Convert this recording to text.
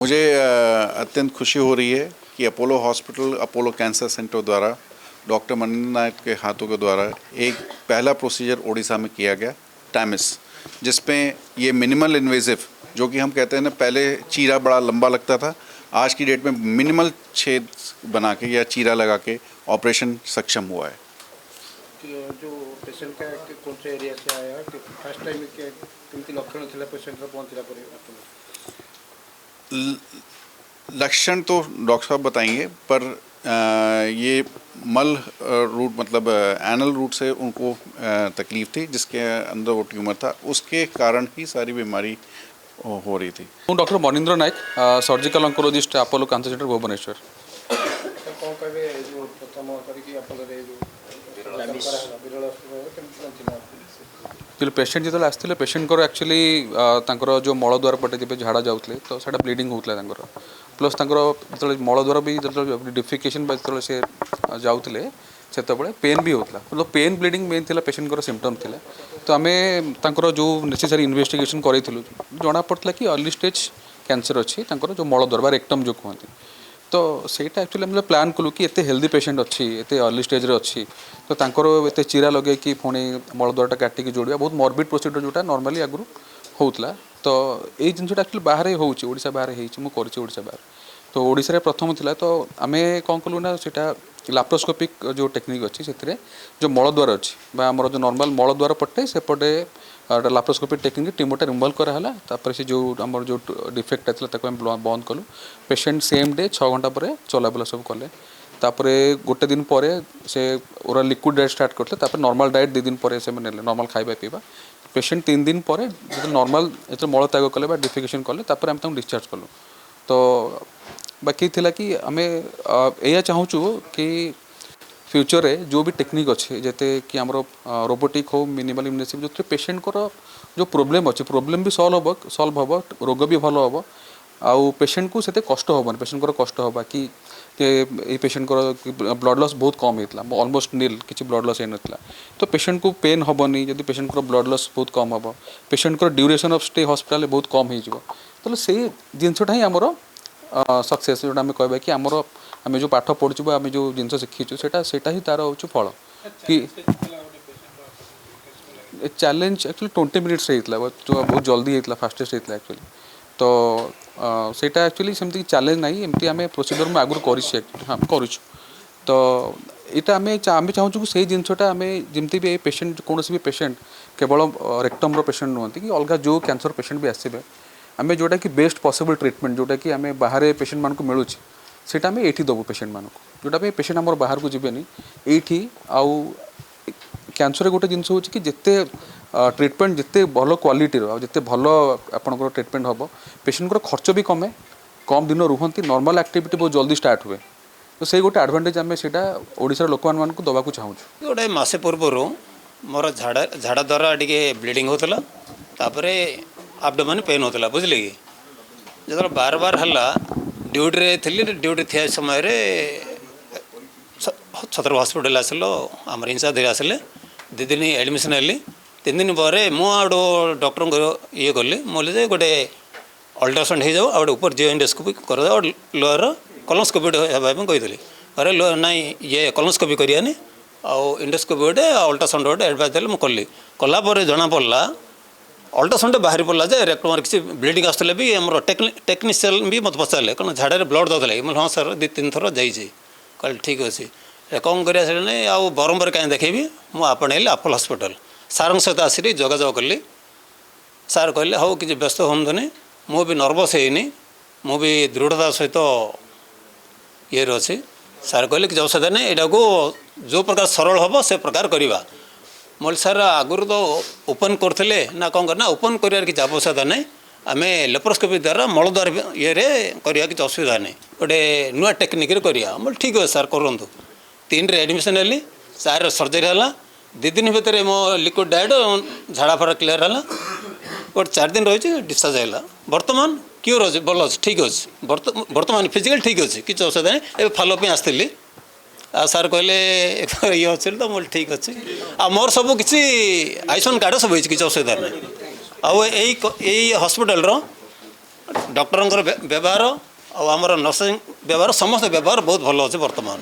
मुझे अत्यंत खुशी हो रही है कि Apollo hospital, Apollo cancer centre द्वारा डॉक्टर मनिंद्र नायक के हाथों के द्वारा एक पहला प्रोसीजर ओडिशा में किया गया, टाइमिस, जिसमें ये मिनिमल इन्वेजिव, जो कि हम कहते हैं ना, पहले चीरा बड़ा लंबा लगता था, आज की डेट में मिनिमल छेद बना के या चीरा लगा के ऑपरेशन सक्षम हुआ है। जो पेशेंट का कौन से एरिया से आया, फर्स्ट टाइम केमती लक्षण थिला पेशेंट पहुंचला पर लक्षण तो डॉक्टर साहब बताएंगे, पर ये मल रूट मतलब एनल रूट से उनको तकलीफ थी, जिसके अंदर वो ट्यूमर था, उसके कारण ही सारी बीमारी हो रही थी। हूँ doctor Manindra Nayak, surgical oncologist, Apollo cancer centre Bhubaneswar. कौन कहबे जो प्रथम करिक अपोलो रे जो विरल जो पेशेंट जो आसते पेशेंट को एक्चुअली जो मलद्वार पटे जब झाड़ा जाते तो सैटा ब्लीडिंग होता है, प्लस जो मलद्वार भी जो डिफिकेशन जो से जाते से पेन भी होता, मतलब पेन ब्लीडिंग मेन थी पेशेंट को सिम्पटम थी। तो आम जो नेसेसरी इन्वेस्टिगेशन करूँ जना पड़ा कि अर्ली स्टेज कैंसर अच्छी जो मलद्वार बा रेक्टम जो कहते, तो सहीटा एक्चुअली हम प्लान कलु कि एते हेल्दी पेशेंट अच्छी, एते अर्ली स्टेज रे अच्छी, तो तांकर एते चीरा लगे कि पुणी मलद्वारटा काटिकी जोड़िया बहुत मॉर्बिड प्रोसीजर जोटा नॉर्मली आगु होता। तो ये जिनटा एक्चुअली बाहर होड़शा बाहर होड़शा बाहर, तो ओडिशा रे प्रथम थिला। तो आम कौन कलु ना सेटा लाप्रोस्कोपिक जो टेक्निक अच्छी से जो मलद्वार अच्छी आमर जो नॉर्मल मलद्वार पटे सेपटे लाप्रोस्कोपिक टेक्निक ट्यूमरटा रिमूवल कराला, तापर से जो आमर जो डिफेक्ट था बंद कलु। पेशेंट सेम डे 6 घंटा पर चलाबुला सब कले, तापर गोटे दिन पर से ओरा लिक्विड डाइट स्टार्ट करते, तापर नॉर्मल डाइट 2 दिन पर से नॉर्मल खाଇବା पीवा। पेशेंट 3 दिन पर जो नॉर्मल जो मल त्याग कले डिफिकेशन कले, तापर आम डिस्चार्ज कलु। तो बाकी थिला कि आमे या चाहूँ कि फ्यूचर रे जो भी टेक्निक अच्छे जैसे कि आमर रोबोटिक हो, मिनिमल इन्वेसिव, जो पेशेंट को जो प्रोब्लेम अच्छे प्रोब्लेम भी सॉल्व हम, रोग भी भल हम, आउ पेशेंट को से कष्ट हेन, पेशेंट को कष्ट होगा कि ये पेशेंट को ब्लड लॉस बहुत कम होता, ऑलमोस्ट नील किसी ब्लड लॉस होता। तो पेशेंट को पेन हेनी जब पेशेंट को ब्लड लॉस बहुत कम हम, पेशेंट को ड्यूरेशन ऑफ स्टे हॉस्पिटल बहुत कम हो, से जिनटा ही आमर सक्सेस जोटा आम कहबा कि आमर आम जो पाठ पढ़ु आम जो जिन शिखीचु सेटा ही तार हूँ फल कि चैलेंज एक्चुअली 20 मिनिट्स होता जो बहुत जल्दी होता, फास्टेस्ट होता एक्चुअली। तो सेटा एक्चुअली सेमती चैलेंज ना, एमती आम प्रोसीजर में आगुरी करूँ। तो यहाँ आम चाहूँ कि से जिनटा आम जमती भी पेशेंट कौन भी पेशेंट केवल रेक्टम पेशेंट नुहति कि अलग जो कैंसर पेशेंट भी आसबे, आम जोटा कि बेस्ट पॉसिबल ट्रीटमेंट जोटा कि आम बाहर पेशेंट मानक मिलूँ सेटा आम ये दबू पेशेंट मानक, जोटा पेशेंट आम बाहर को जीवेनि ये आउ कैंसर गोटे जिन हूँ कि जिते ट्रीटमेंट जिते भल क्वालिटीर जिते भल आपंकर ट्रीटमेंट हम, पेशेंट को खर्च भी कमे, कम दिन रुहति, नॉर्मल एक्टिविटी बहुत जल्दी स्टार्ट हुए। तो से गोटे एडवांटेज आम से ओडिशार लोक मानक दवा को चाहूँ। गोटे मसे पूर्वर मोर झाड़ा द्वारा टे ब्लीडिंग होता, एब्डोमेन पेन होता, बुझे कि जो बार बार है ड्यूटी थी, ड्यूटी थे समय छतर हॉस्पिटल आसिल आम इंचार्ज आसिले 2 दिन एडमिशन हेली। 3 दिन पर मुझे डॉक्टर को ये कली बोले गोटे अल्ट्रासाउंड हो जाओ, गोटे ऊपर जीओ इंडोस्कोपी कर लोअर कलोस्कोपी हाँपाई कही, अरे लो ना ये कलोस्कोपी करानी आउ इंडोस्कोपी गोटे अल्ट्रासाउंड गोटे एडभाइस देते मुझे कलापर जना पड़ा अल्ट्रासाउंड बाहरी पड़ा जे रेक्टम किसी ब्लीडिंग आसले भी आम टेक्नीशियन भी मत पचारे कौन झाड़े ब्लड दौले, हाँ सर 2-3 थर जाइए, कल ठीक अच्छे कौन करा नहीं आउ बरम्बर कहीं देखेबी मुझे आपणेली अपोलो हॉस्पिटल सार सहित आसिक जोगाजोग कली। सार कहले हाँ कि व्यस्त हूँ, मु भी नर्वस है, मु भी दृढ़ता सहित ये अच्छी। सार कहले कि औषध नहीं यहाँ को जो प्रकार सरल हम से प्रकार करवा। मोल सार आगुरी तो ओपन करते ना कौन करना ओपन कर किसी आवश्यकता नहीं, आम लेप्रोस्कोपी द्वारा मलद्वार ये करवा कि असुविधा नहीं, गोटे नुआ टेक्निक करा। बोल ठीक है सार करूँ। 3 एडमिशन हेली, 4 सर्जरी है, 2 दिन भितर मो लिक्विड डाइट झाड़ा फाड़ा क्लीयर है, गोटे 4 दिन रही डिस्चार्ज है। बर्तमान क्योर अच्छे भल अच्छे ठीक अच्छे, बर्तमान फिजिकल ठीक अच्छे किसी असुविधा नहीं। ये फॉलोअप आसती सार कहले ये अच्छे तो मोल ठीक अच्छे आ मोर सब किसी आयुष्मान कार्ड सब किसी असुविधा नहीं। आई हॉस्पिटल ଡକ୍ଟରଙ୍କର ବ୍ୟବହାର ଆଉ ଆମର ନର୍ସିଂ ବ୍ୟବହାର ସମସ୍ତ ବ୍ୟବହାର ବହୁତ ଭଲ ଅଛି ବର୍ତ୍ତମାନ।